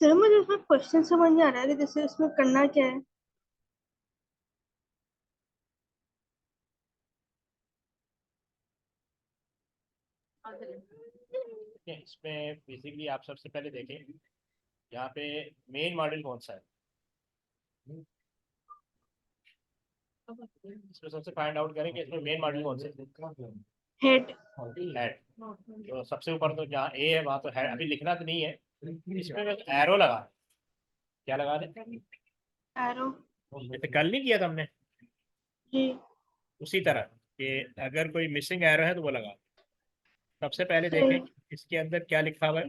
Sir मुझे उसमें question समझ नहीं आ रहा है कि जैसे उसमें करना क्या है। इसमें बेसिकली आप सबसे पहले देखें यहाँ पे मेन मॉडल कौन सा है। इसमें सबसे फाइंड आउट करें कि इसमें मेन मॉडल कौन सा है। हेड। हेड। तो सबसे ऊपर तो जहाँ ए है वहाँ तो हेड अभी लिखना तो नहीं है। इसमें बस एरो लगा। क्या लगा दे। एरो। जैसे कल नहीं किया था हमने जी। उसी तरह कि अगर कोई मिसिंग एरो है तो वो लगा। सबसे पहले देखें सही। इसके अंदर क्या लिखा हुआ है।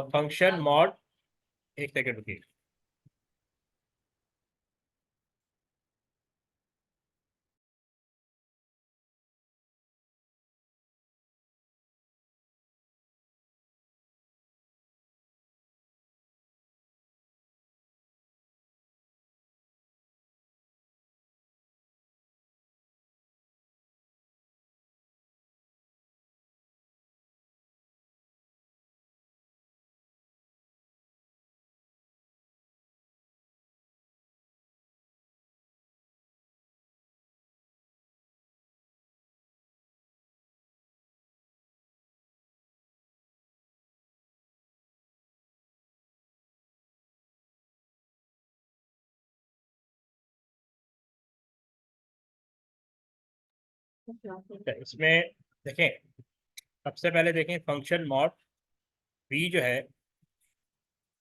Function mod. एक सेकंड रुकिए। इसमें देखें सबसे पहले देखें फंक्शन मॉड वी जो है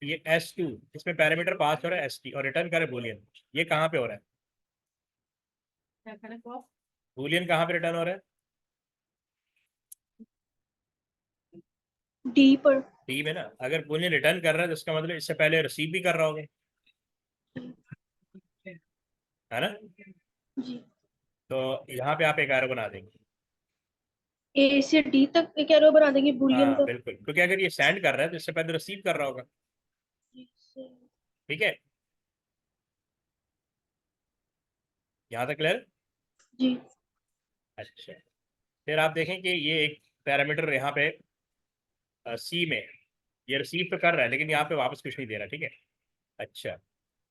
ये S2 इसमें पैरामीटर पास हो रहा है ST और रिटर्न करे बूलियन। ये कहाँ पे हो रहा है। बूलियन कहाँ पे रिटर्न हो रहा है। डी पर। टी में ना अगर बूलियन रिटर्न कर रहा है तो इसका मतलब इससे पहले रिसीव भी कर रहा होगा है ना। जी। तो यहाँ पे आप एक एरो बना देंगे। ए से डी तक एक एरो बना देंगे बुलियन हाँ का। बिल्कुल क्योंकि अगर ये सेंड कर रहा है तो इससे पहले रिसीव कर रहा होगा। जी, सही। ठीक है यहाँ तक क्लियर। जी। अच्छा फिर आप देखें कि ये एक पैरामीटर यहाँ पे सी में ये रिसीव तो कर रहा है लेकिन यहाँ पे वापस कुछ नहीं दे रहा। ठीक है अच्छा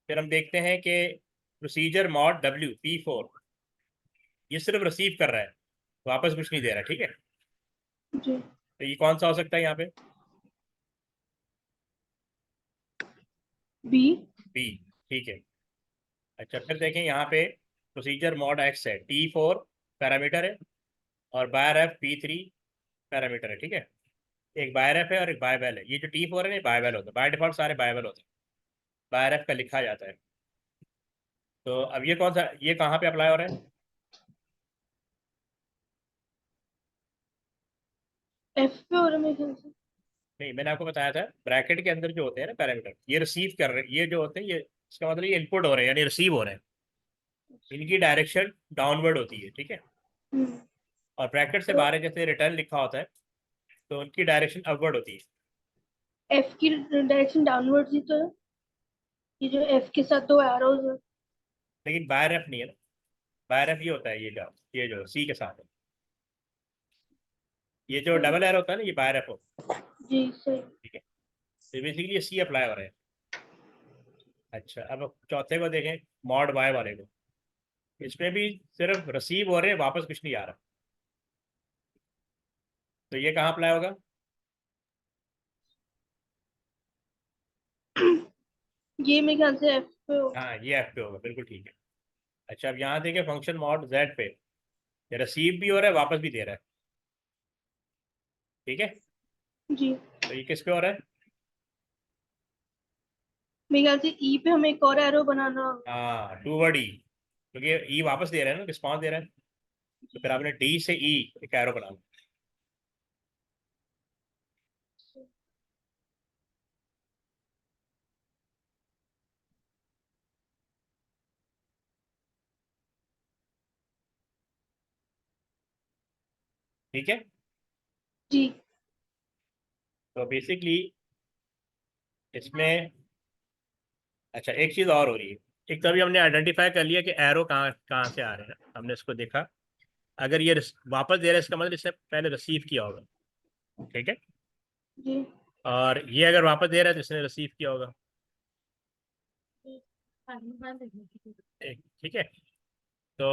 फिर हम देखते हैं कि प्रोसीजर मॉड WP4 ये सिर्फ रिसीव कर रहा है वापस कुछ नहीं दे रहा। ठीक है जी। तो ये कौन सा हो सकता है यहाँ पे। बी। बी। ठीक है अच्छा फिर देखें यहाँ पे प्रोसीजर मॉड X है T4 पैरामीटर है और बायर एफ P3 पैरामीटर है। ठीक है एक बायर एफ है और एक बायबेल है। ये जो T4 है ना बायबेल होता है बाय डिफॉल्ट सारे बायबेल होते हैं। बायर एफ का लिखा जाता है। तो अब ये कौन सा ये कहाँ पे अप्लाई हो रहा है। एफ पे हो रहा है मेरे ख्याल से। नहीं मैंने आपको बताया था ब्रैकेट के अंदर जो होते हैं ना पैरामीटर ये रिसीव कर रहे हैं ये जो होते हैं ये इसका मतलब ये इनपुट हो रहे हैं यानी रिसीव हो रहे हैं। इनकी डायरेक्शन डाउनवर्ड होती है। ठीक है हम्म। और ब्रैकेट से तो बाहर जैसे रिटर्न लिखा होता है तो उनकी डायरेक्शन अपवर्ड होती है। एफ की डायरेक्शन डाउनवर्ड ही तो है। ये जो एफ के साथ दो एरोज है। लेकिन बायर एफ नहीं है ना। बायर एफ ये होता है ये जो सी के साथ है ये जो सही। डबल एरो होता है ना ये बायर एफ होता जी, सही। है। ठीक है तो बेसिकली ये सी अप्लाई हो रहा है। अच्छा अब चौथे को देखें मॉड वाई वाले को इसमें भी सिर्फ रिसीव हो रहे हैं वापस कुछ नहीं आ रहा। तो ये कहाँ अप्लाई होगा। ये मेरे ख्याल से एफ पे हो। हाँ ये एफ पे होगा बिल्कुल ठीक है। अच्छा अब यहाँ देखें फंक्शन मॉड जेड पे ये रिसीव भी हो रहा है वापस भी दे रहा है। ठीक है जी। तो ये किस पे हो रहा है। मेरे ख्याल से ई पे हमें एक और एरो बनाना होगा। हाँ टू वर्ड ई क्योंकि ई वापस दे रहा है ना रिस्पॉन्स दे रहा है। तो फिर आपने डी से ई एक एरो बना लो। ठीक है जी। तो बेसिकली इसमें अच्छा एक चीज़ और हो रही है। एक तो अभी हमने आइडेंटिफाई कर लिया कि एरो कहाँ कहाँ से आ रहे हैं हमने इसको देखा। अगर ये वापस दे रहा है इसका मतलब इससे पहले रिसीव किया होगा। ठीक है जी। और ये अगर वापस दे रहा है तो इसने रिसीव किया होगा। ठीक है। तो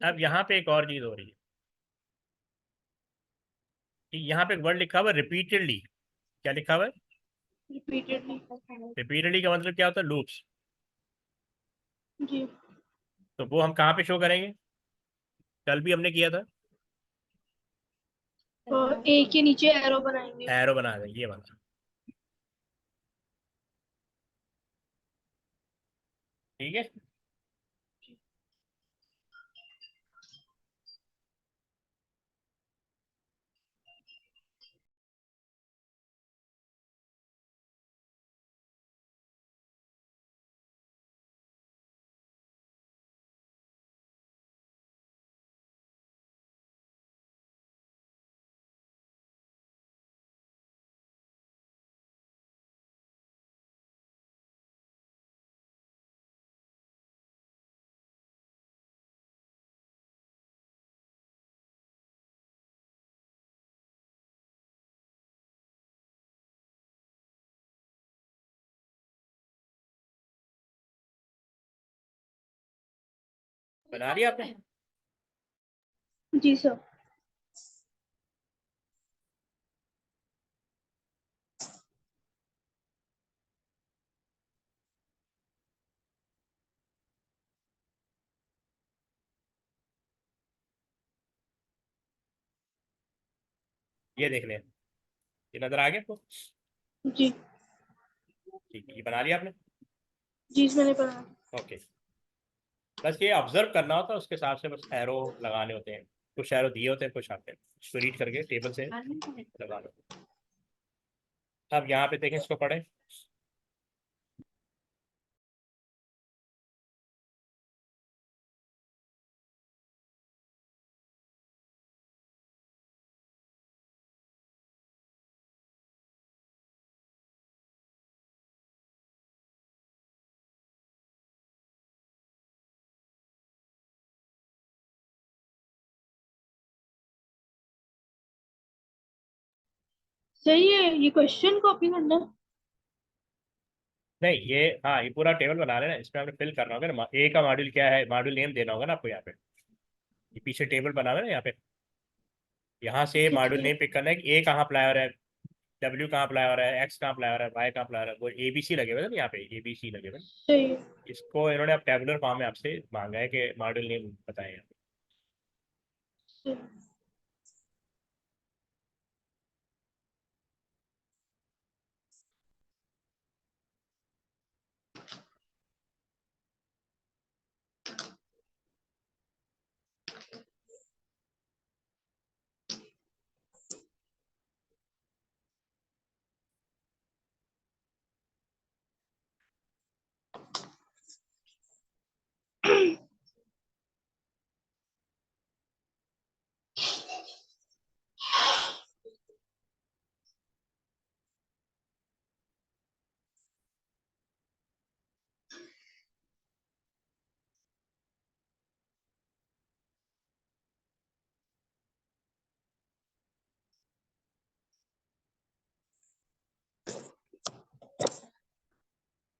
अब यहाँ पे एक और चीज हो रही है कि यहाँ पे एक वर्ड लिखा हुआ है रिपीटेडली। क्या लिखा हुआ है? रिपीटेडली। रिपीटेडली का मतलब क्या होता है? लूप्स। जी। तो वो हम कहाँ पे शो करेंगे? कल भी हमने किया था। और ए के नीचे एरो बनाएंगे। एरो बना देंगे, ये वाला। ठीक है। बना लिया आपने? जी सर। ये देख लें, ये नजर आ गया आपको? जी। ठीक है, ये बना लिया आपने? जी मैंने बनाया। ओके। बस ये ऑब्जर्व करना होता है, उसके हिसाब से बस एरो लगाने होते हैं। कुछ एरो दिए होते हैं, कुछ आपने इसको रीड करके टेबल से लगा लो। अब यहाँ पे देखें, इसको पढ़ें। सही है, ये क्वेश्चन कॉपी करना है? नहीं, ये हाँ, ये पूरा टेबल बना लेना, इसमें आपने फिल करना होगा ना। ए का मॉड्यूल क्या है, मॉड्यूल नेम देना होगा ना आपको यहाँ पे। ये पीछे टेबल बना हुआ है ना यहाँ पे। यहाँ से ठीक मॉड्यूल है। नेम पिक करना है कि ए कहाँ अप्लाई हो रहा है, डब्ल्यू कहाँ अप्लाई हो रहा है, एक्स कहाँ अप्लाई हो रहा है, वाई कहाँ अप्लाई हो रहा है। वो ए बी सी लगे हुए हैं ना यहाँ पे, ए बी सी लगे हुए हैं। सही है। इसको इन्होंने अब टेबुलर फॉर्म में आपसे मांगा है कि मॉड्यूल नेम बताएं। सही।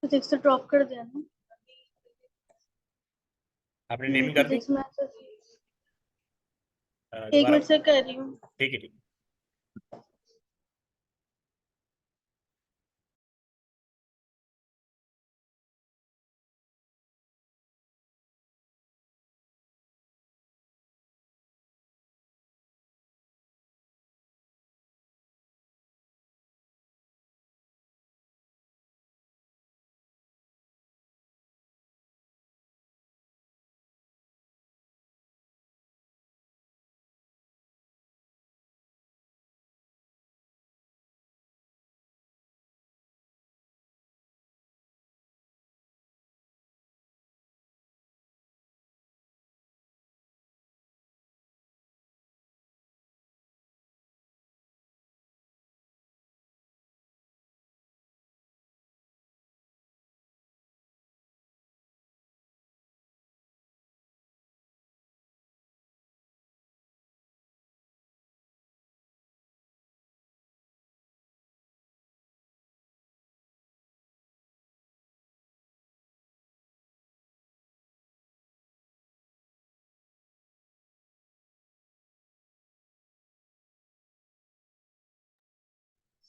फिजिक्स से ड्रॉप कर दिया ना? आपने नेमिंग कर दी? Physics math. एक दोबारा। मिनट से कर रही हूँ। ठीक है, ठीक।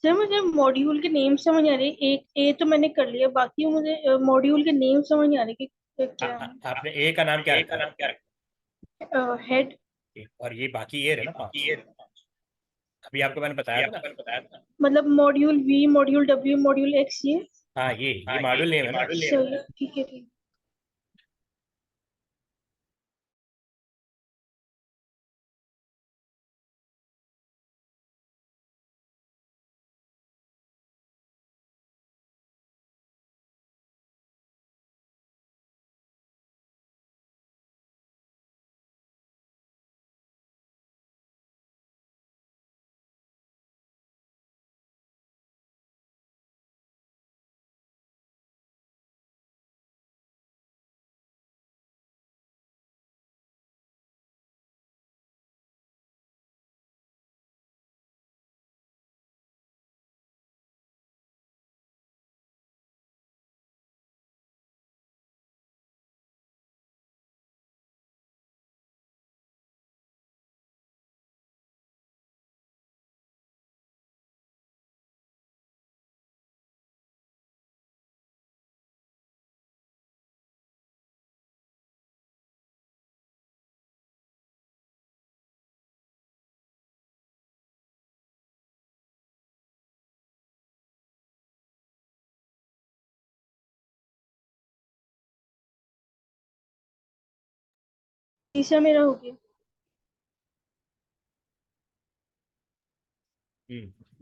सर मुझे मॉड्यूल के नेम समझ आ रहे, एक ए तो मैंने कर लिया, बाकी मुझे मॉड्यूल के नेम समझ नहीं आ रहे कि क्या आपने ए का नाम क्या रखा है? है। हेड। और ये बाकी ये रहे ना 5, अभी आपको मैंने बताया था ना। मतलब module V, module W, module X, ये हाँ, ये मॉड्यूल नेम है ना। सही है, ठीक है ठीक। तीसरा मेरा हो गया।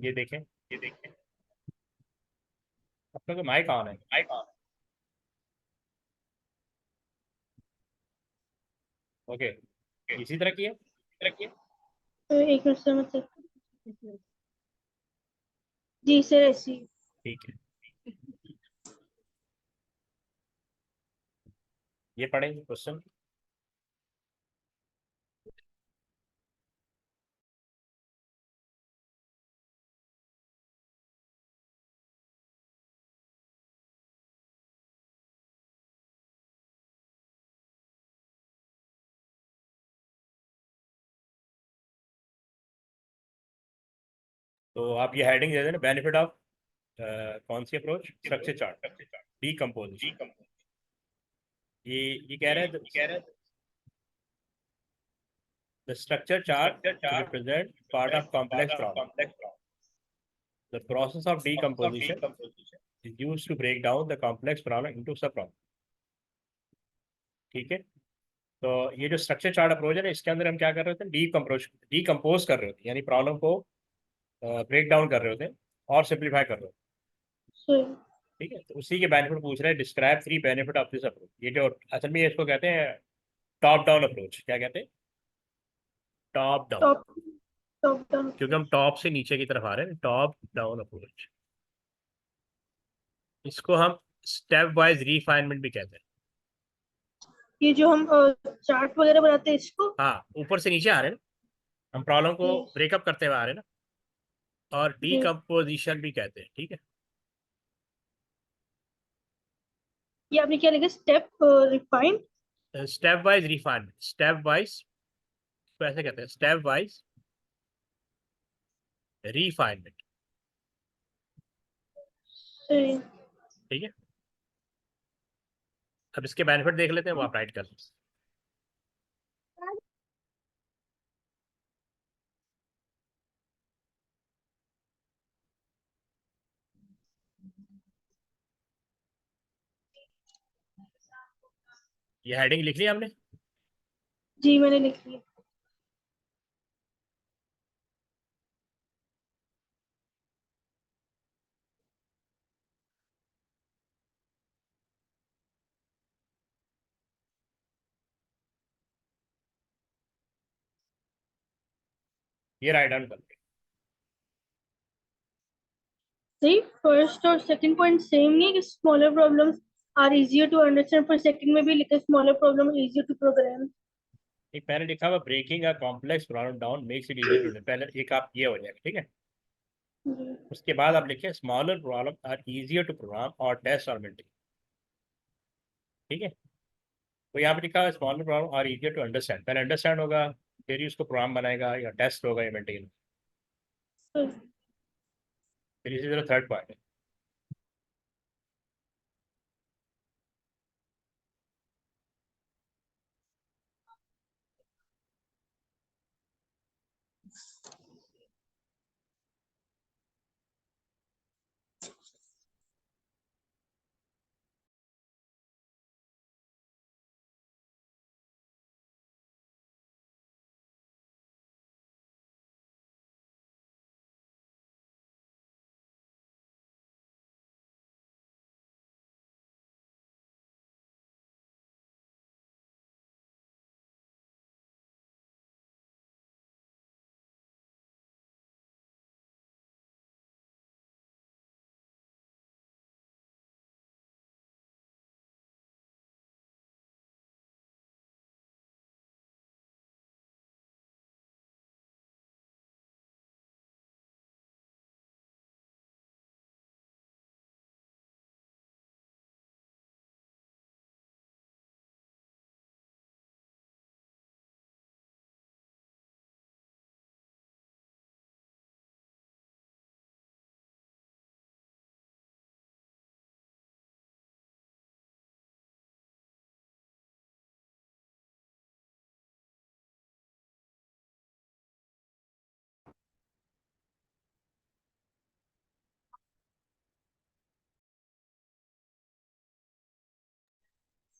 ये देखें, अपने को माइक ऑन है। ओके, इसी तरह की है। तो एक मिनट सर, मैं check जी सर ऐसी। ठीक है, ये पढ़ेंगे क्वेश्चन। तो आप ये हेडिंग दे देना, बेनिफिट ऑफ कौन सी अप्रोच, स्ट्रक्चर चार्ट, डीकम्पोजिशन। ये कह रहे हैं the structure chart represent part of complex problem. The process of decomposition is used to break down the complex problem into सब प्रॉब्लम। ठीक है, तो ये जो स्ट्रक्चर चार्ट अप्रोच है ना, इसके अंदर हम क्या कर रहे होते हैं, डीकम्पोज कर रहे होते हैं, यानी प्रॉब्लम को ब्रेक डाउन कर रहे होते हैं और सिंप्लीफाई कर रहे होते सही। हैं। ठीक है, तो उसी के बेनिफिट पूछ रहे हैं, describe 3 benefit of this approach. ये जो असल में इसको कहते हैं टॉप डाउन अप्रोच। क्या कहते हैं? Top down, top top down. क्योंकि हम टॉप से नीचे की तरफ आ रहे हैं, टॉप डाउन अप्रोच। इसको हम स्टेप वाइज रिफाइनमेंट भी कहते हैं। ये जो हम चार्ट वगैरह बनाते हैं इसको। हाँ, ऊपर से नीचे आ रहे हैं ना, हम प्रॉब्लम को ये ब्रेकअप करते हुए आ रहे हैं ना, और ये डीकम्पोजिशन भी कहते हैं। ठीक है, ये आपने क्या लिखा, step refined. Step wise refinement, step wise, तो ऐसे कहते हैं स्टेप वाइज रिफाइनमेंट। सही। ठीक है, अब इसके बेनिफिट देख लेते हैं, वो आप राइट कर सकते हैं। ये हेडिंग लिख लिया हमने। जी मैंने लिख लिया। ये राइट डाउन कर। सही, फर्स्ट और सेकंड पॉइंट सेम नहीं है कि smaller problems are easier to understand, पर सेकंड में भी लिखा smaller problem easier to program. एक पहले लिखा हुआ breaking a complex problem down makes it easy to, पहले एक आप ये हो जाएगा। ठीक है, जी उसके बाद आप लिखिए smaller problem are easier to program और टेस्ट और मेंटेन। ठीक है, तो यहाँ पे लिखा हुआ smaller problem are easier to understand, पहले अंडरस्टैंड होगा, फिर ही उसको प्रोग्राम बनाएगा, या टेस्ट होगा या मेंटेन। सही। फिर इसी तरह थर्ड पॉइंट है।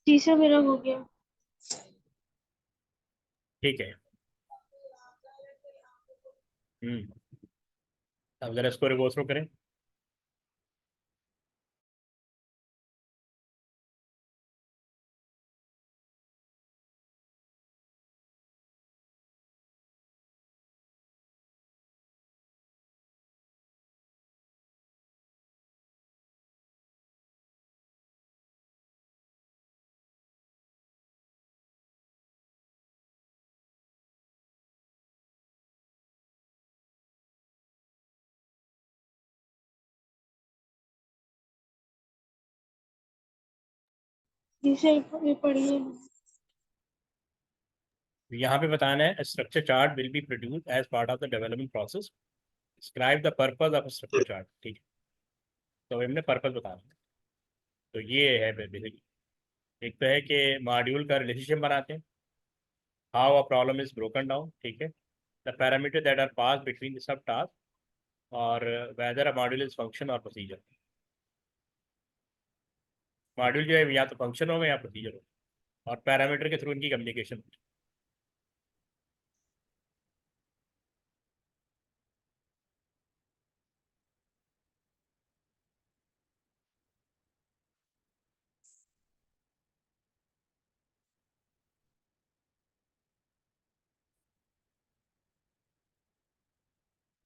तीसरा मेरा हो गया। ठीक है। अब जरा इसको रिवर्स में करें। तीसरा ये पढ़िए। यहाँ पे बताना है structure chart will be produce as part of the development process, describe the purpose of structure chart. ठीक है, तो हमने पर्पस बताना है। तो ये है बेसिकली, एक तो है कि मॉड्यूल का रिलेशनशिप बनाते हैं, how a problem is broken down. ठीक है, the parameter that are pass between the sub task, और whether a module is function और प्रोसीजर। मॉड्यूल जो है या तो फंक्शन होगा या प्रोसीजर होगा, और पैरामीटर के थ्रू इनकी communication.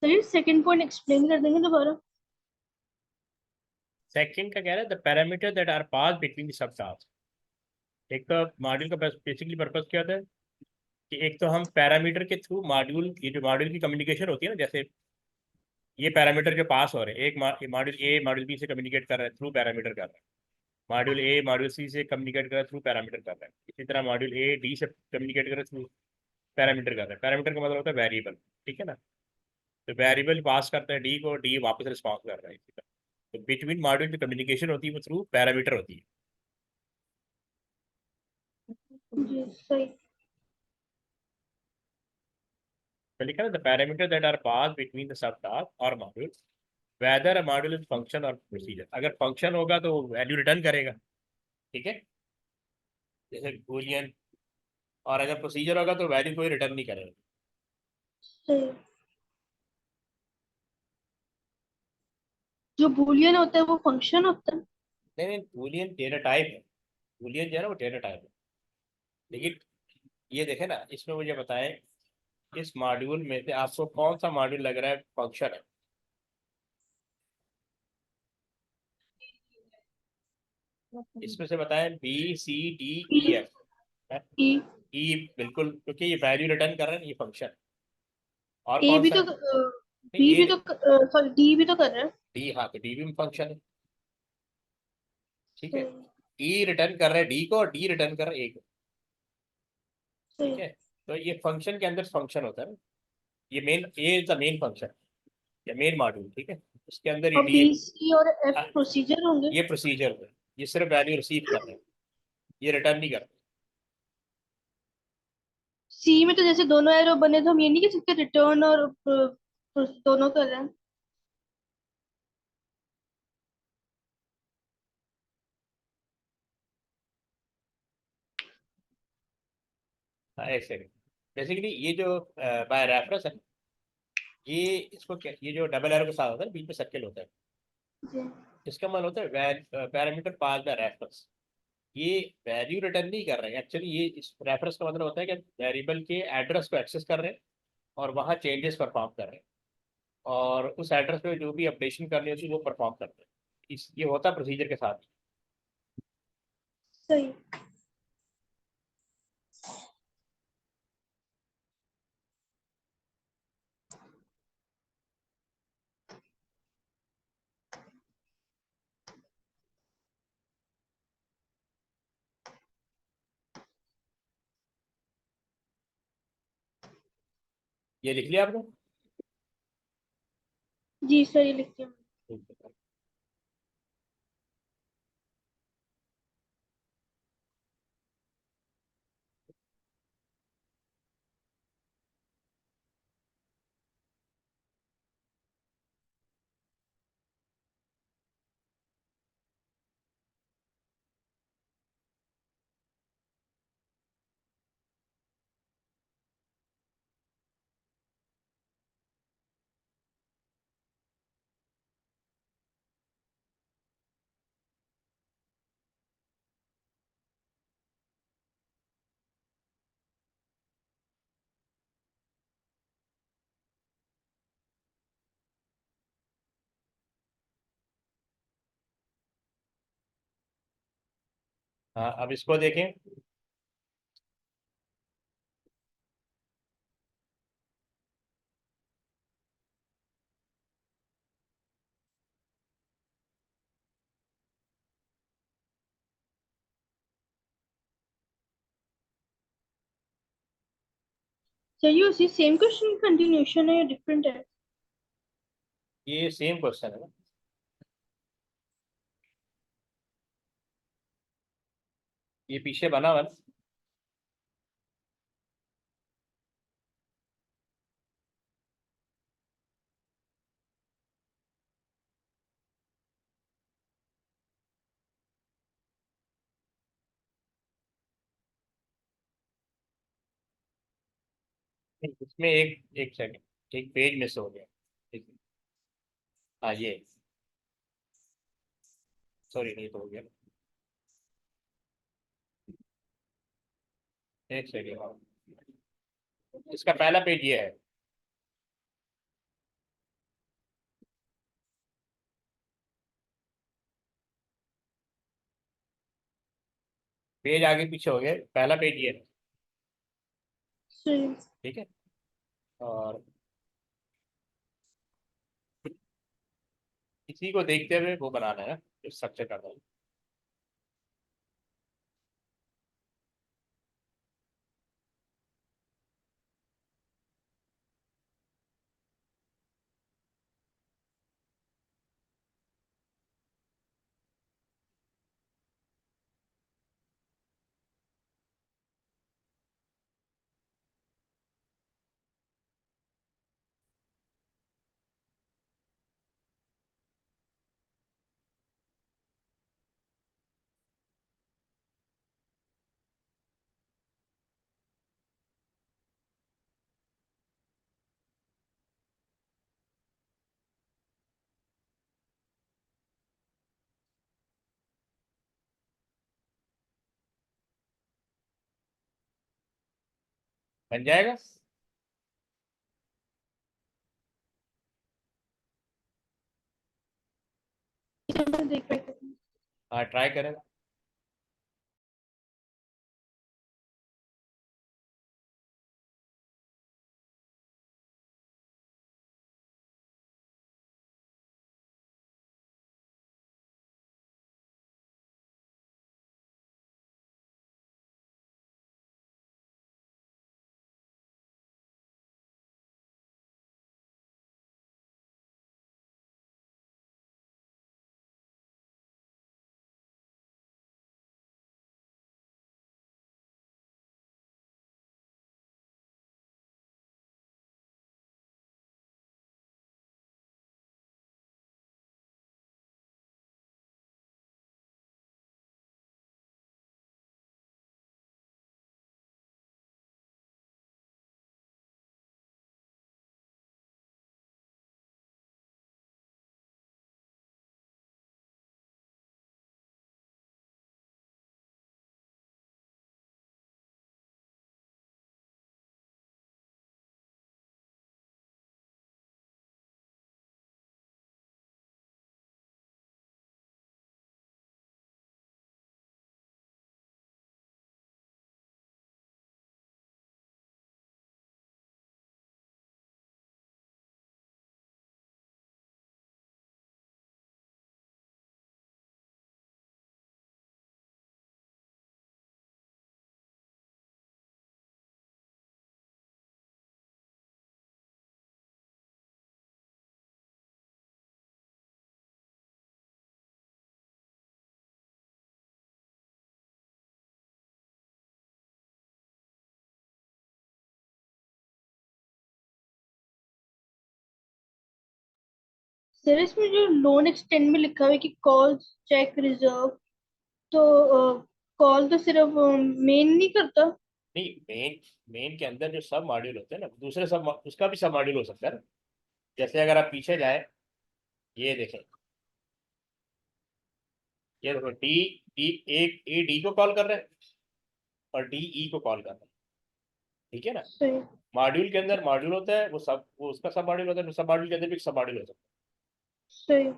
Sir second point explain कर देंगे दोबारा। सेकंड का कह रहा है the parameter that are pass between the sub task. एक तो मॉड्यूल का बेसिकली पर्पस क्या होता है कि एक तो हम पैरामीटर के थ्रू मॉड्यूल, ये जो मॉड्यूल की कम्युनिकेशन होती है ना, जैसे ये पैरामीटर जो पास हो रहे हैं, एक मॉड्यूल ए मॉड्यूल बी से कम्युनिकेट कर रहा है थ्रू पैरामीटर कर रहा है, मॉड्यूल ए मॉड्यूल सी से कम्युनिकेट कर रहा है थ्रू पैरामीटर कर रहा है, इसी तरह मॉड्यूल ए डी से कम्युनिकेट कर रहा है थ्रू पैरामीटर कर रहा है। पैरामीटर का मतलब होता है वेरिएबल। ठीक है ना, तो वेरिएबल पास करता है डी को, डी वापस रिस्पॉन्स कर रहा है इसी तरह। तो बिटवीन मॉड्यूल जो कम्युनिकेशन होती है वो थ्रू पैरामीटर होती है। जी सही। तो लिखा है the parameter that are pass between the sub task और module, whether a module is function और प्रोसीजर। अगर फंक्शन होगा तो वैल्यू रिटर्न करेगा, ठीक है, जैसे बूलियन, और अगर प्रोसीजर होगा तो वैल्यू कोई रिटर्न नहीं करेगा। सही। जो बूलियन होता है वो फंक्शन होता है। नहीं नहीं, बूलियन डेटा टाइप है, बूलियन जो है ना वो डेटा टाइप है। लेकिन ये देखे ना, इसमें मुझे बताएं इस मॉड्यूल में से आपको कौन सा मॉड्यूल लग रहा है फंक्शन है। इसमें से बताएं बी सी डी ई ई। एफ। ई। ई बिल्कुल, क्योंकि ये वैल्यू रिटर्न कर रहा है, ये फंक्शन। और ए कौन भी सा तो है? नहीं बी ये भी तो सॉरी डी भी तो कर रहा है। डी, हाँ तो डी भी फंक्शन है। ठीक है, सही। ई रिटर्न कर रहा है डी को और डी रिटर्न कर रहा है ए को। ठीक सही। है, तो ये फंक्शन के अंदर फंक्शन होता है ना, ये main, A is the main function या मेन मॉड्यूल। ठीक है, उसके अंदर ये और डी, बी सी और एफ प्रोसीजर होंगे। ये प्रोसीजर है, ये सिर्फ वैल्यू रिसीव कर रहे हैं, ये रिटर्न नहीं करते। सी में तो जैसे दोनों एरो बने तो हम ये नहीं कह सकते रिटर्न और दोनों कर रहे हैं। हाँ, ऐसे बेसिकली ये जो बाय रेफरेंस है, ये इसको क्या, ये जो डबल एरो के साथ होता है बीच में सर्किल होता है, जी इसका मतलब होता है पैरामीटर पास बाय रेफरेंस। ये वैल्यू रिटर्न नहीं कर रहे हैं एक्चुअली, ये इस रेफरेंस का मतलब होता है कि वेरिएबल के एड्रेस को एक्सेस कर रहे हैं और वहाँ चेंजेस परफॉर्म कर रहे हैं, और उस एड्रेस पे जो भी अपडेशन करनी होती है वो परफॉर्म करते हैं। ये होता है प्रोसीजर के साथ। सही। ये लिख लिया आपने? जी सही लिखती हूँ। हाँ, अब इसको देखें। सही उसी सेम क्वेश्चन कंटिन्यूशन है या डिफरेंट है? ये सेम क्वेश्चन है ना, ये पीछे बना हुआ है ना। नहीं, इसमें एक एक सेकंड, एक पेज मिस हो गया। एक- हाँ ये, सॉरी, नहीं तो हो गया, एक सेकंड। हाँ, इसका पहला पेज ये है। पेज आगे पीछे हो गया, पहला पेज ये है। सही। ठीक है, और इसी को देखते हुए वो बनाना है, स्ट्रक्चर करना है। बन जाएगा। देख रहे थे। हाँ, ट्राई करें। सर इसमें जो लोन एक्सटेंड में लिखा हुआ है कि कॉल चेक रिजर्व, तो कॉल तो सिर्फ मेन नहीं करता। नहीं, मेन मेन के अंदर जो सब मॉड्यूल होते हैं ना, दूसरे सब उसका भी सब मॉड्यूल हो सकता है ना। जैसे अगर आप पीछे जाए, ये देखें, ये देखो, डी डी एक ए डी को कॉल कर रहे हैं और डी ई को कॉल कर रहे हैं, ठीक है ना। सही। मॉड्यूल के अंदर मॉड्यूल होता है, वो उसका सब मॉड्यूल होता है, सब मॉड्यूल के अंदर भी सब मॉड्यूल हो सकता सही। है।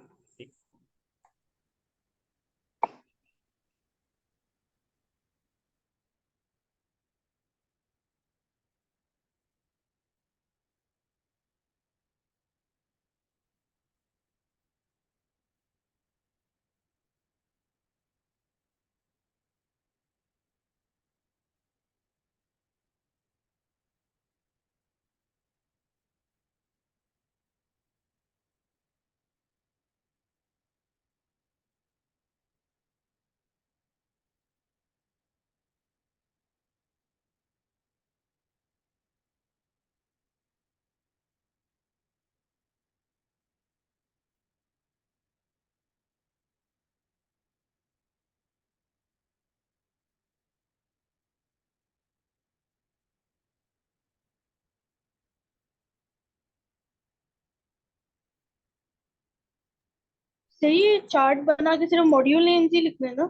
सही है, चार्ट बना के सिर्फ मॉड्यूल नेम्स ही लिखना है ना।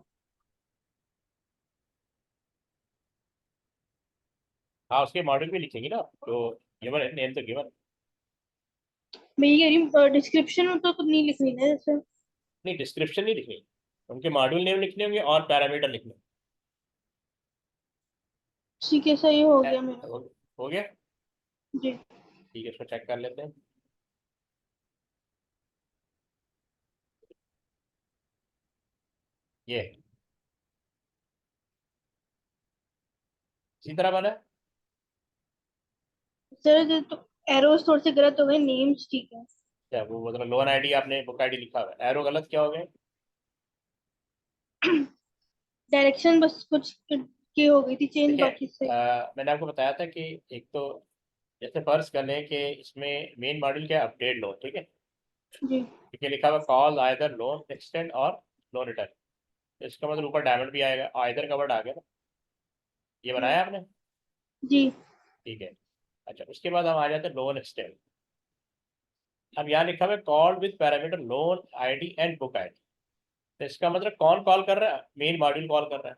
हाँ, उसके मॉड्यूल भी लिखेंगे ना, तो गिवन है, नेम तो गिवन। मैं ये कह रही हूँ डिस्क्रिप्शन तो नहीं लिखनी है जैसे। नहीं, डिस्क्रिप्शन नहीं लिखनी, उनके मॉड्यूल नेम लिखने होंगे और पैरामीटर लिखने ठीक है, सही हो होंगे। गया मेरा। हो गया। जी। ठीक है, इसको चेक कर लेते हैं। ये इसी तरह बना है। सर तो एरोस थोड़े से गलत हो गए, नेम्स ठीक है। क्या वो मतलब लोन आईडी आपने बुक आईडी लिखा हुआ है, एरो गलत क्या हो गया। डायरेक्शन बस कुछ की हो गई थी चेंज, देखिए, बाकी सही। मैंने आपको बताया था कि एक तो जैसे फर्ज कर लें कि इसमें मेन मॉड्यूल क्या है, अपडेट लोन, ठीक है। जी। ठीक है, लिखा हुआ कॉल आइदर लोन एक्सटेंड और लोन रिटर्न, तो इसका मतलब ऊपर डायमंड भी आएगा, आइदर का वर्ड आ गया ना। ये बनाया आपने। जी। ठीक है। अच्छा, उसके बाद हम आ जाते हैं लोन एक्सटेंड। अब यहाँ लिखा हुआ है call with parameter loan ID and book ID, तो इसका मतलब कौन कॉल कर रहा है, मेन मॉड्यूल कॉल कर रहा है।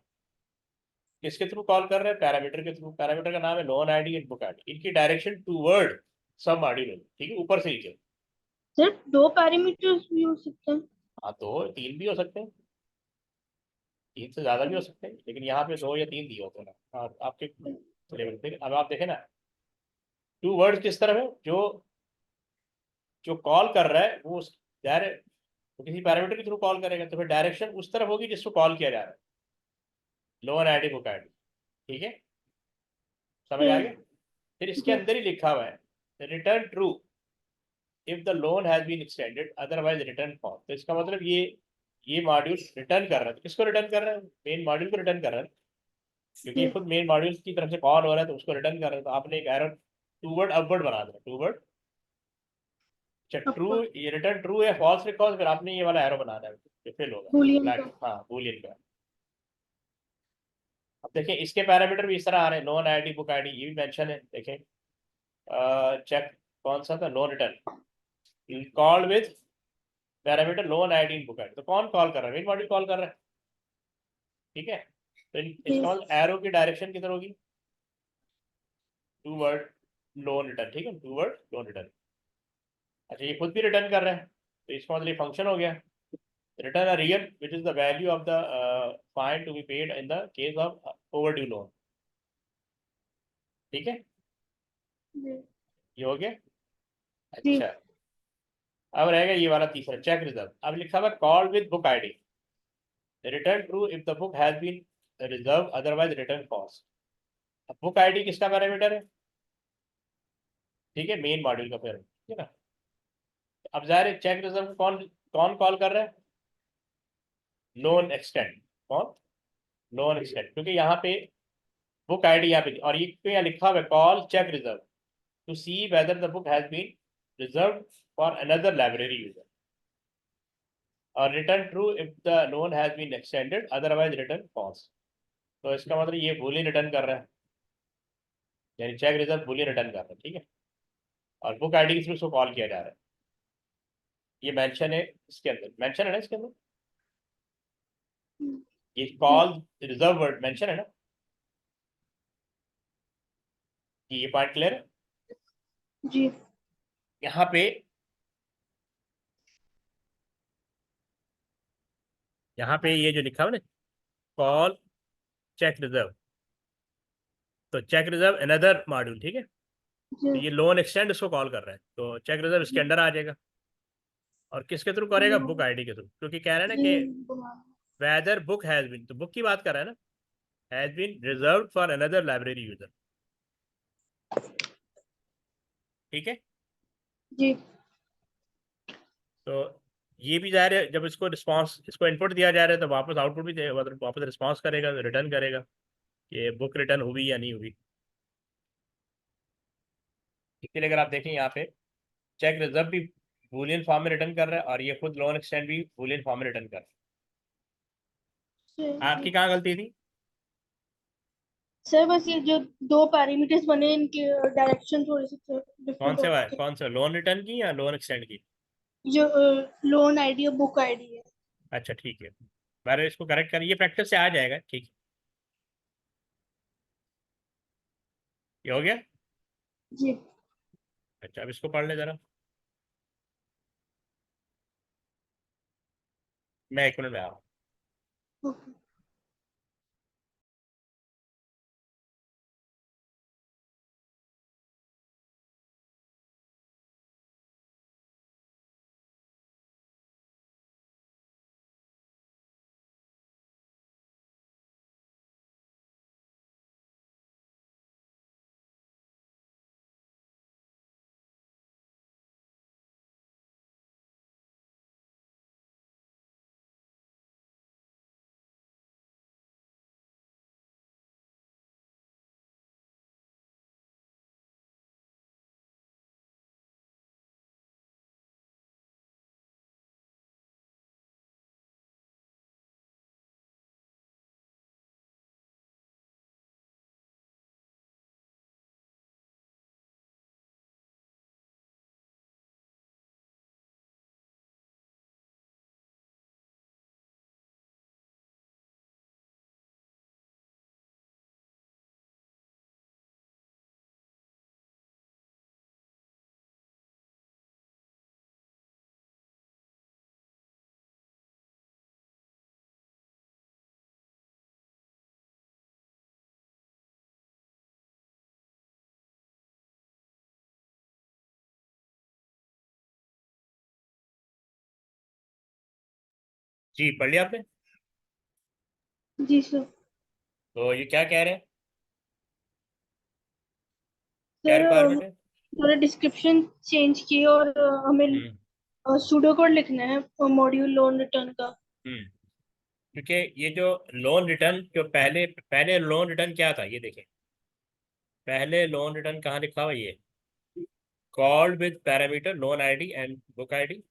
किसके थ्रू कॉल कर रहे हैं, पैरामीटर के थ्रू। पैरामीटर का नाम है loan ID and book ID, इनकी डायरेक्शन टूवर्ड सब मॉड्यूल होगी, ठीक है, ऊपर से नीचे। सिर्फ दो पैरामीटर्स भी हो सकते हैं। हाँ, दो तीन भी हो सकते हैं, तीन से ज्यादा भी हो सकते हैं, लेकिन यहाँ पे दो या तीन दिए होते हैं ना, और आपके लेवल पे। अब आप देखें ना, टू वर्ड किस तरफ है, जो जो कॉल कर रहा है वो डायरेक्ट, वो किसी पैरामीटर के थ्रू कॉल करेगा, तो फिर डायरेक्शन उस तरफ होगी जिसको कॉल किया जा रहा है, लोन आईडी बुक आईडी, ठीक है। समझ आ सही। गया। फिर इसके जी। अंदर ही लिखा हुआ है return true if the loan has been extended otherwise return false, तो इसका मतलब ये मॉड्यूल रिटर्न कर रहा है, तो किसको रिटर्न कर रहा है, मेन मॉड्यूल को रिटर्न कर रहा है, क्योंकि ये जी। खुद मेन मॉड्यूल की तरफ से कॉल हो रहा है, तो उसको रिटर्न कर रहा है, तो आपने एक एरर टू वर्ड अपवर्ड बना दिया, टू वर्ड। अच्छा, ट्रू, आपका ये रिटर्न ट्रू है फॉल्स बिकॉज, फिर आपने ये वाला एरो बनाना है जो फिल होगा, बूलियन का। ब्लैक, हाँ, बूलियन का। अब देखिए, इसके पैरामीटर भी इस तरह आ रहे हैं, लोन आईडी बुक आईडी, ये भी मेंशन है, देखें, चेक कौन सा था, loan return called with parameter loan ID book ID, तो कौन कॉल कर रहा है, मेन मॉड्यूल कॉल कर रहा है, ठीक है। तो जी। इसका मतलब एरो की डायरेक्शन किधर होगी, टू वर्ड लोन रिटर्न, ठीक है, टू वर्ड लोन रिटर्न। अच्छा, ये खुद भी रिटर्न कर रहा है, तो इसका मतलब फंक्शन हो गया, return a real which is the value of the fine to be paid in the case of overdue loan, ठीक है। जी। ये हो गया। जी। अच्छा, अब रहेगा ये वाला तीसरा, चेक रिजर्व। अब लिखा हुआ call with book ID, return true if the book has been reserve otherwise return false. अब बुक आईडी किसका पैरामीटर है, ठीक है, मेन मॉड्यूल का पैरामीटर, ठीक है ना। अब जाहिर है चेक रिजर्व कौन कौन कॉल कर रहा है, लोन एक्सटेंड, कौन, लोन एक्सटेंड, क्योंकि यहाँ पे बुक आईडी यहाँ पे, और ये तो यहाँ लिखा हुआ है call check reserve to see whether the book has been reserve for another library user, और return true if the loan has been extended, otherwise return false. तो इसका मतलब ये बूलियन रिटर्न कर रहा है, यानी चेक रिजल्ट बूलियन रिटर्न कर रहा है, ठीक है। और बुक आईडी इसमें उसको कॉल किया जा रहा है, ये मेंशन है इसके अंदर, मेंशन है ना इसके अंदर, ये कॉल रिजर्व वर्ड मेंशन है ना, ये पार्ट क्लियर है। जी यहाँ पे ये जो लिखा हुआ ना, कॉल चेक रिजर्व, तो चेक रिजर्व अनदर मॉड्यूल, ठीक है। तो जी ये लोन एक्सटेंड इसको कॉल कर रहा है, तो चेक रिजर्व इसके अंदर आ जाएगा। और किसके थ्रू करेगा? बुक आईडी के थ्रू, क्योंकि कह रहा है ना जी कि वेदर बुक हैज बीन, तो बुक की बात कर रहा है ना, has been reserve for another library user, ठीक है। जी तो ये भी जाहिर है, जब इसको रिस्पांस, इसको इनपुट दिया जा रहा है, तो वापस आउटपुट भी देगा, मतलब वापस रिस्पांस करेगा, रिटर्न करेगा कि बुक रिटर्न हुई या नहीं हुई। इसलिए अगर आप देखें यहाँ पे चेक रिजर्व भी बूलियन फॉर्म में रिटर्न कर रहा है, और ये खुद लोन एक्सटेंड भी बूलियन फॉर्म में रिटर्न कर रहा है। आपकी कहाँ गलती थी? सर बस ये जो दो पैरामीटर्स बने इनके डायरेक्शन थोड़ी सी डिफरेंट हो गए थे। कौन से लोन रिटर्न की या लोन एक्सटेंड की? जो लोन आईडी और बुक आईडी है। अच्छा ठीक है, बारे इसको करेक्ट करिए, प्रैक्टिस से आ जाएगा, ठीक है। ये हो गया। जी अच्छा अब इसको पढ़ ले जरा, मैं 1 मिनट में आ रहा हूँ। ओके। जी पढ़ लिया आपने? जी सर। तो ये क्या कह रहे हैं, क्या सर रिक्वायरमेंट है? थोड़ा डिस्क्रिप्शन चेंज किए और हमें हम्म सूडो कोड लिखना है मॉड्यूल लोन रिटर्न का। हम्म क्योंकि ये जो लोन रिटर्न, जो पहले पहले लोन रिटर्न क्या था, ये देखें, पहले लोन रिटर्न कहाँ लिखा हुआ, ये called with parameter loan ID and book ID,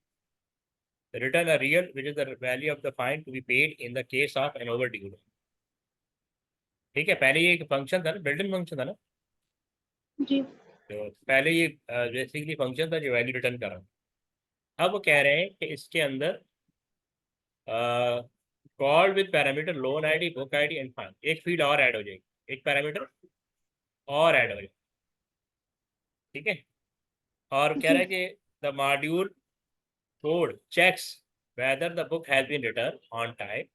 return a real which is the value of the fine to be paid in the case of an overdue, ठीक है। पहले ये एक फंक्शन था ना, बिल्ट इन फंक्शन था ना, जी तो पहले ये बेसिकली फंक्शन था जो वैल्यू रिटर्न कर रहा था। अब वो कह रहे हैं कि इसके अंदर called with parameter loan ID book ID and fine, एक फील्ड और ऐड हो जाएगी, एक पैरामीटर और ऐड हो जाएगा, ठीक है। और कह जी रहा है कि the module code checks whether the book has been returned on time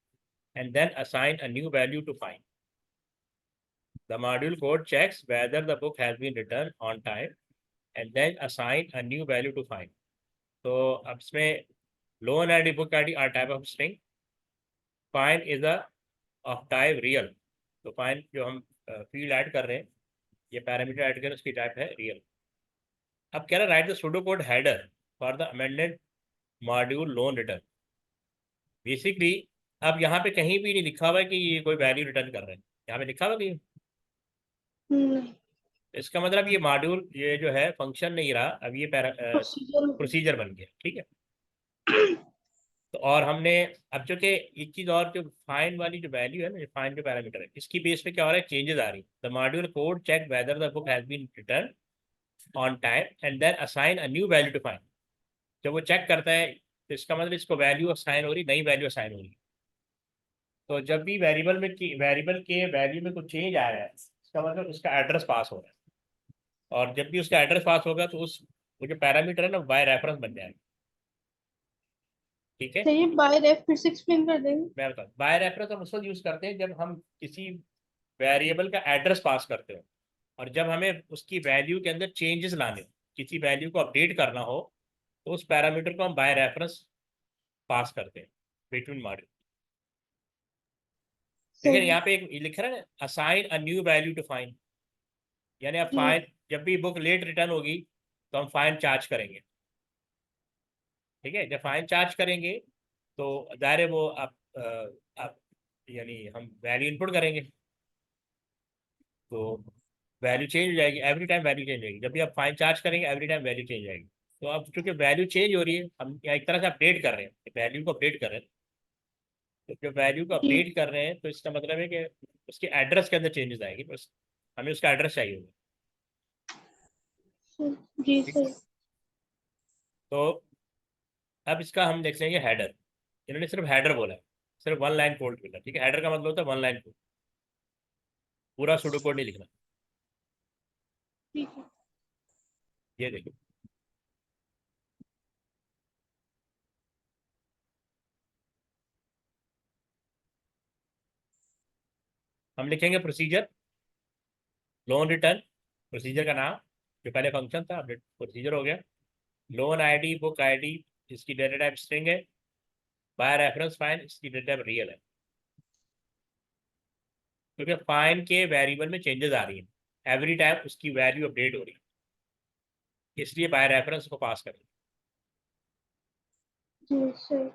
and then assign a new value to fine. The module code checks whether the book has been returned on time and then assign a new value to fine. तो अब इसमें loan ID, book ID are type of string. Fine is a of type real. तो fine जो हम field add कर रहे हैं, ये पैरामीटर ऐड कर रहे हैं, उसकी टाइप है रियल। अब कह रहा है right the pseudo code header for the amended module loan return. Basically अब यहाँ पे कहीं भी नहीं लिखा हुआ है कि ये कोई वैल्यू रिटर्न कर रहे हैं, यहाँ पे लिखा हुआ कि नहीं इसका मतलब ये मॉड्यूल, ये जो है फंक्शन नहीं रहा, अब ये प्रोसीजर प्रोसीजर बन गया, ठीक है। तो और हमने अब जो कि एक चीज़ और, जो फाइन वाली जो वैल्यू है ना, फाइन जो पैरामीटर है, इसकी बेस पे क्या हो रहा है, चेंजेस आ रही है। The module code check whether the book has been return on time and then assign a new value to fine. जब वो चेक करता है तो इसका मतलब इसको वैल्यू असाइन हो रही, नई वैल्यू असाइन हो रही। तो जब भी वेरिएबल के वैल्यू में कुछ चेंज आ रहा है, इसका मतलब उसका एड्रेस पास हो रहा है। और जब भी उसका एड्रेस पास होगा तो उस वो जो पैरामीटर है ना, बाय रेफरेंस बन जाएगा। ठीक है, सही, बाय रेफ फिर से एक्सप्लेन कर देंगे? मैं बताऊँ, बाय रेफरेंस हम उस वक्त यूज करते हैं जब हम किसी वेरिएबल का एड्रेस पास करते हो, और जब हमें उसकी वैल्यू के अंदर चेंजेस लाने हो, किसी वैल्यू को अपडेट करना हो, तो उस पैरामीटर को हम बाय रेफरेंस पास करते हैं बिटवीन मॉड्यूल। लेकिन सही। यहाँ पे एक लिखा है ना, assign a new value to fine, यानी अब जी। फाइन, जब भी बुक लेट रिटर्न होगी तो हम फाइन चार्ज करेंगे। ठीक है, जब फाइन चार्ज करेंगे तो दायरे वो आप यानी हम वैल्यू इनपुट करेंगे, तो वैल्यू चेंज हो जाएगी एवरी टाइम, वैल्यू चेंज होगी जब भी आप फाइन चार्ज करेंगे, एवरी टाइम वैल्यू चेंज जाएगी। तो अब चूंकि वैल्यू चेंज हो रही है, हम एक तरह से अपडेट कर रहे हैं, वैल्यू को अपडेट कर रहे हैं। तो जब वैल्यू को जी। अपडेट कर रहे हैं तो इसका मतलब है कि उसके एड्रेस के अंदर चेंजेस आएगी, बस हमें उसका एड्रेस चाहिए होगा। जी ठीक। सही। तो अब इसका हम देख लेंगे हेडर। इन्होंने सिर्फ हेडर बोला है, सिर्फ वन लाइन कोड बोला। ठीक है, हेडर का मतलब होता है वन लाइन कोड, पूरा सुडो कोड नहीं लिखना। ठीक है। ये देखो, हम लिखेंगे प्रोसीजर लोन रिटर्न, प्रोसीजर का नाम, जो पहले फंक्शन था अपडेट प्रोसीजर हो गया। लोन आईडी, बुक आईडी, इसकी डेटा टाइप स्ट्रिंग है। बाय रेफरेंस फाइन, इसकी डेटा टाइप रियल है, क्योंकि फाइन के वेरिएबल में चेंजेस आ रही हैं एवरी टाइम, उसकी वैल्यू अपडेट हो रही है, इसलिए बाय रेफरेंस को पास करें। जी सही।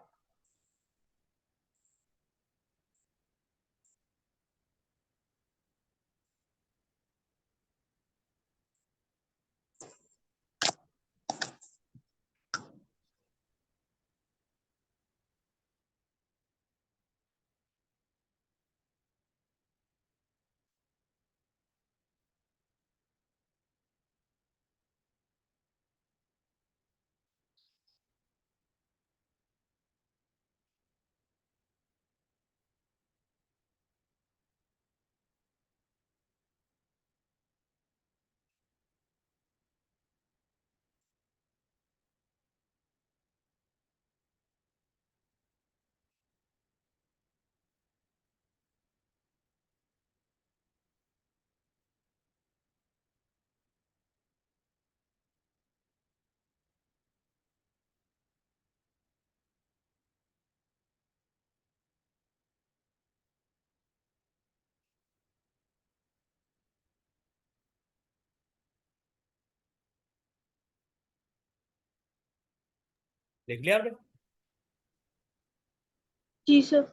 लिख लिया आपने? जी सर।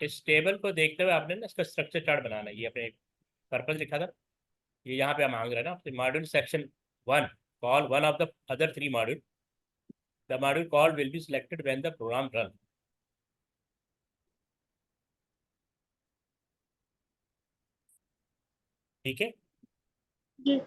इस टेबल को देखते हुए आपने ना इसका स्ट्रक्चर चार्ट बनाना है। ये अपने पर्पज लिखा था, ये यहाँ पे मांग रहे हैं ना आपसे। Module section 1, call one of the other 3 module, the module call will be selected when the program run. ठीक है। जी।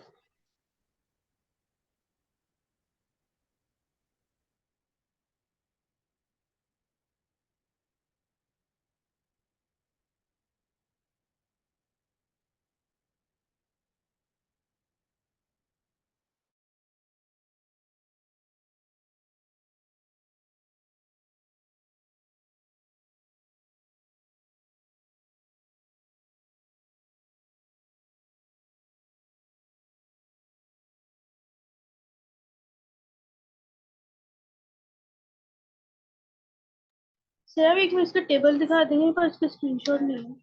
सर आप एक मिनट इसका टेबल दिखा देंगे, पर इसका स्क्रीनशॉट नहीं है।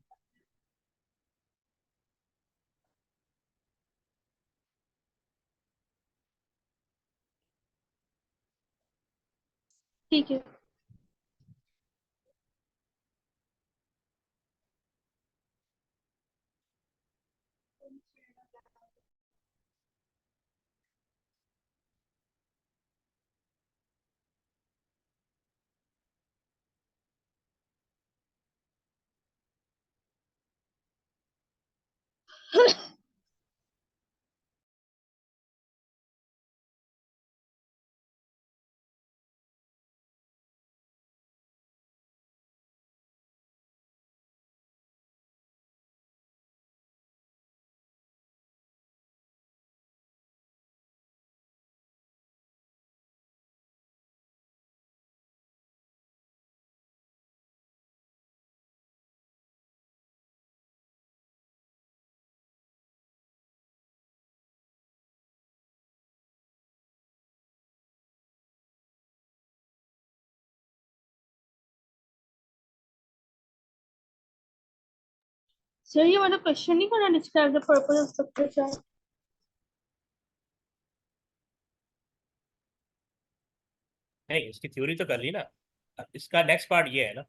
ठीक है। सर ये वाला क्वेश्चन नहीं करना, describe the purpose of structure chart. नहीं, इसकी थ्योरी तो कर ली ना, इसका नेक्स्ट पार्ट ये है ना।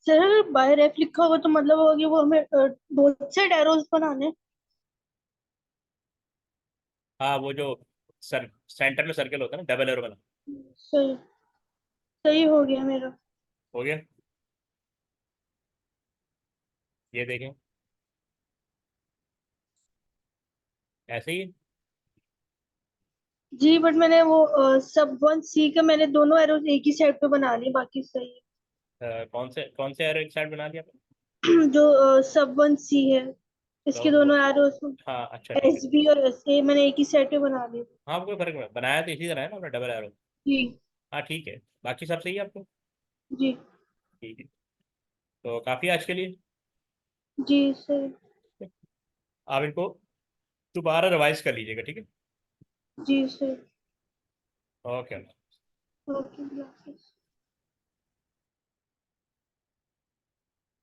सर अगर बाय रेफ लिखा होगा तो मतलब होगा कि वो हमें बोथ साइड एरोज बनाने हैं। हाँ, वो जो सेंटर में सर्कल होता है ना, डबल एरो वाला। सही। सही हो गया मेरा। हो गया। ये देखें, ऐसे ही है। जी बट मैंने वो सब वन सी का मैंने दोनों एरोज एक ही साइड पे बना ली, बाकी सही है। कौन से एरो एक साइड बना दिया आपने? जो सब वन सी है, तो इसके दोनों एरोज हाँ, अच्छा ठीक है। एस बी और एस ए मैंने एक ही साइड पे बना ली। हाँ, कोई फर्क नहीं, बनाया तो इसी तरह है ना अपना, डबल एरो। जी। हाँ ठीक है, बाकी सब सही है आपको। जी। ठीक है, तो काफ़ी आज के लिए। जी सर। आप इनको दोबारा रिवाइज कर लीजिएगा, ठीक है। जी सर। ओके। ओके।